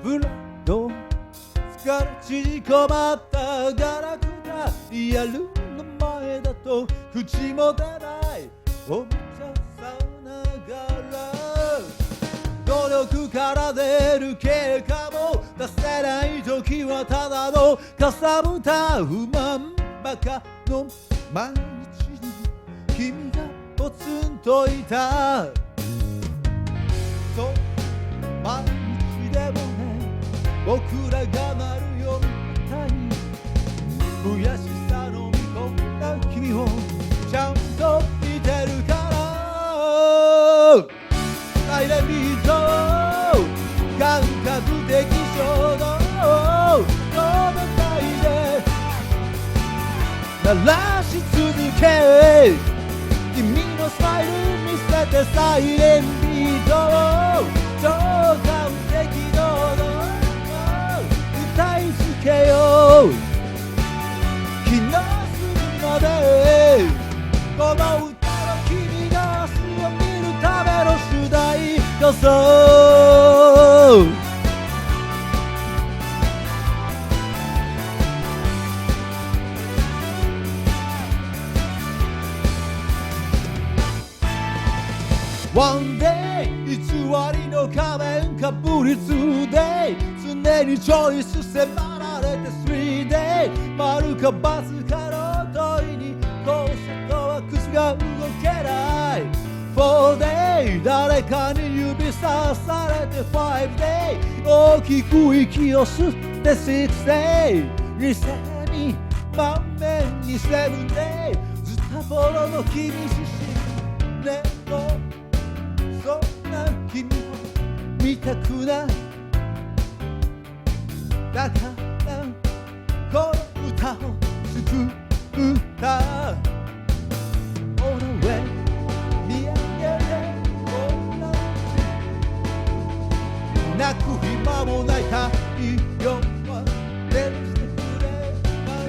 ブラド疲れ縮こまったガラクタリアルの前だと口も出ないおもちゃさながら努力から出る結果も出せない時はただのかさぶた不満ばかの毎日に君がポツンといたそう毎日でもね僕らがなるよみたい悔しさの見込んだ君をちゃんと見てるからサイレンビート感覚的衝動止めないで鳴らし続け君のスマイル見せてサイレンビート超感激堂々歌いつけよう気の済むまでこの歌は君が明日を見るための主題こそOne day 偽りの仮面かぶりつで常にチョイス迫られて 3day 丸か×かの問いに後者とは口が動けない 4day 誰かに指さされて 5day 大きく息を吸って 6day 2000万面に 7day ズタボロの君自身でもそんな君を見たくないだからこの歌を作ったOn the way 見上げて女の子泣く暇もない太陽は照らしてくれない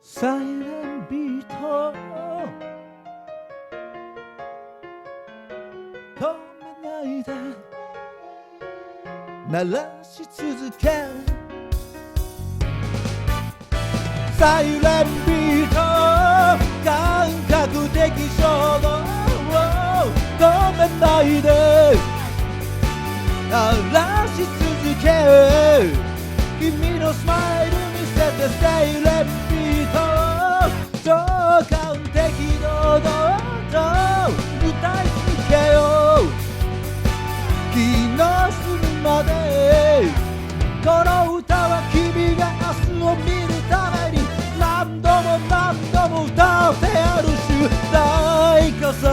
サイレンビート止めないで鳴らし続けサイレンビート感覚的衝動止めないで鳴らし続け君のスマイル見せてサイレンビート超感激堂々と歌い続けよう気の済むまでこの歌は君が明日を見るために何度も何度も歌ってある主題こそ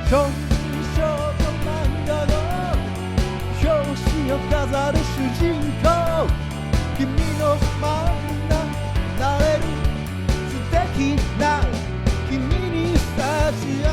少年少女漫画の表紙を飾る主人公君のまんななれる素敵な君にスタジ